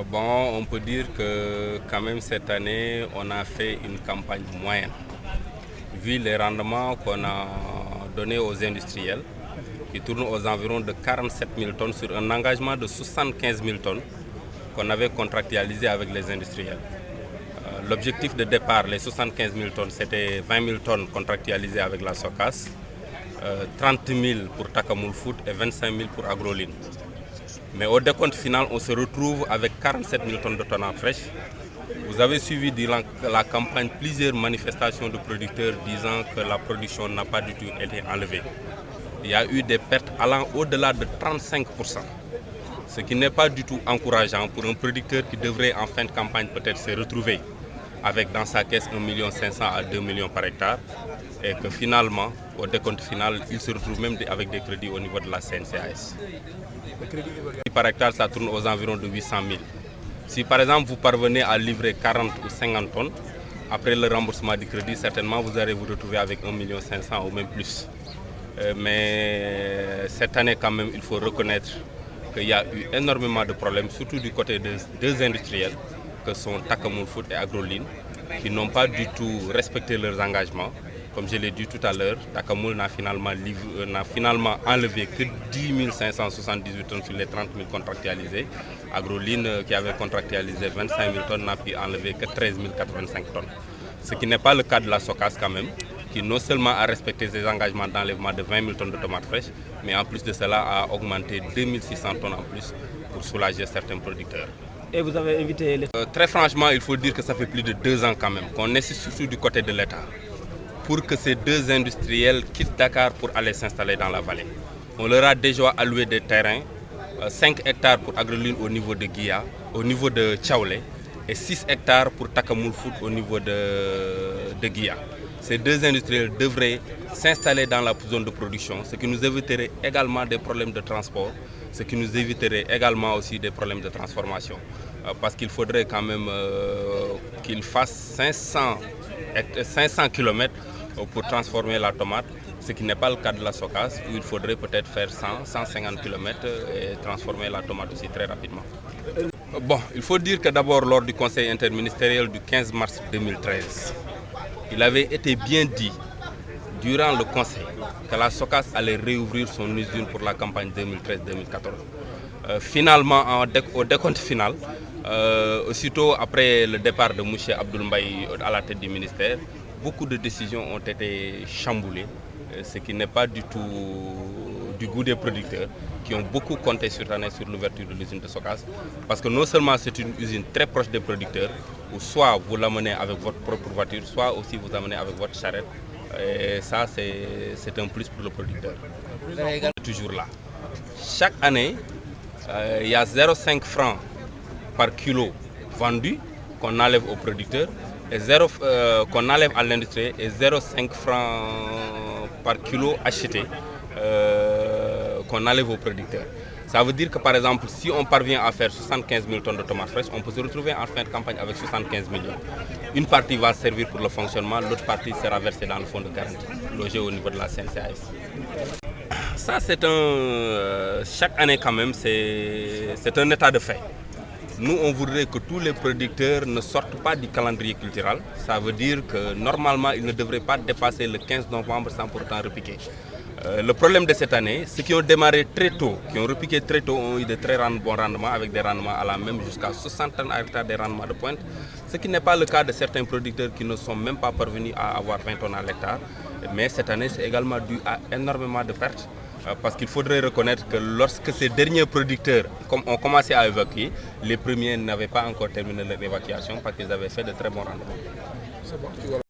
Bon, on peut dire que quand même cette année, on a fait une campagne moyenne. Vu les rendements qu'on a donnés aux industriels, qui tournent aux environs de 47 000 tonnes sur un engagement de 75 000 tonnes qu'on avait contractualisé avec les industriels. L'objectif de départ, les 75 000 tonnes, c'était 20 000 tonnes contractualisées avec la SOCAS, 30 000 pour Takamul Food et 25 000 pour Agroline. Mais au décompte final, on se retrouve avec 47 000 tonnes de tomates fraîches. Vous avez suivi durant la campagne plusieurs manifestations de producteurs disant que la production n'a pas du tout été enlevée. Il y a eu des pertes allant au-delà de 35%, ce qui n'est pas du tout encourageant pour un producteur qui devrait en fin de campagne peut-être se retrouver avec dans sa caisse 1 500 000 à 2 millions par hectare et que finalement, au décompte final, il se retrouve même avec des crédits au niveau de la CNCAS. Par hectare, ça tourne aux environs de 800 000. Si par exemple vous parvenez à livrer 40 ou 50 tonnes, après le remboursement du crédit, certainement vous allez vous retrouver avec 1 500 000 ou même plus. Mais cette année quand même, il faut reconnaître qu'il y a eu énormément de problèmes, surtout du côté des deux industriels, que sont Takamul Food et Agroline, qui n'ont pas du tout respecté leurs engagements. Comme je l'ai dit tout à l'heure, Takamul n'a finalement enlevé que 10 578 tonnes sur les 30 000 contractualisées. Agroline, qui avait contractualisé 25 000 tonnes, n'a pu enlever que 13 085 tonnes. Ce qui n'est pas le cas de la SOCAS quand même, qui non seulement a respecté ses engagements d'enlèvement de 20 000 tonnes de tomates fraîches, mais en plus de cela a augmenté 2600 tonnes en plus pour soulager certains producteurs. Et vous avez invité les... Très franchement, il faut dire que ça fait plus de 2 ans quand même qu'on est surtout du côté de l'État pour que ces deux industriels quittent Dakar pour aller s'installer dans la vallée. On leur a déjà alloué des terrains, 5 hectares pour Agroline au niveau de Guia, au niveau de Tchaoulé, et 6 hectares pour Takamul Food au niveau de Guia. Ces deux industriels devraient s'installer dans la zone de production, ce qui nous éviterait également des problèmes de transport, ce qui nous éviterait également aussi des problèmes de transformation. Parce qu'il faudrait quand même qu'ils fassent 500 km pour transformer la tomate, ce qui n'est pas le cas de la SOCAS, où il faudrait peut-être faire 100-150 km et transformer la tomate aussi très rapidement. Bon, il faut dire que d'abord lors du conseil interministériel du 15 mars 2013, il avait été bien dit durant le conseil que la SOCAS allait réouvrir son usine pour la campagne 2013-2014. Finalement, au décompte final, aussitôt après le départ de M. Abdoul Mbaye à la tête du ministère, beaucoup de décisions ont été chamboulées, ce qui n'est pas du tout du goût des producteurs qui ont beaucoup compté sur l'ouverture de l'usine de SOCAS. Parce que non seulement c'est une usine très proche des producteurs, où soit vous l'amenez avec votre propre voiture, soit aussi vous l'amenez avec votre charrette. Et ça, c'est un plus pour le producteur. Toujours là. Chaque année, il y a 0,5 francs par kilo vendu qu'on enlève aux producteurs et qu'on enlève à l'industrie et 0,5 francs par kilo acheté qu'on enlève aux producteurs. Ça veut dire que par exemple, si on parvient à faire 75 000 tonnes de tomates fraîches, on peut se retrouver en fin de campagne avec 75 millions. Une partie va servir pour le fonctionnement, l'autre partie sera versée dans le fonds de garantie, logé au niveau de la CNCAS. Ça, c'est chaque année quand même, c'est un état de fait. Nous, on voudrait que tous les producteurs ne sortent pas du calendrier culturel. Ça veut dire que normalement, ils ne devraient pas dépasser le 15 novembre sans pourtant repiquer. Le problème de cette année, ceux qui ont démarré très tôt, qui ont repiqué très tôt, ont eu de très bons rendements, avec des rendements à la même jusqu'à 60 tonnes à hectare des rendements de pointe, ce qui n'est pas le cas de certains producteurs qui ne sont même pas parvenus à avoir 20 tonnes à l'hectare. Mais cette année, c'est également dû à énormément de pertes. Parce qu'il faudrait reconnaître que lorsque ces derniers producteurs ont commencé à évacuer, les premiers n'avaient pas encore terminé leur évacuation parce qu'ils avaient fait de très bons rendements.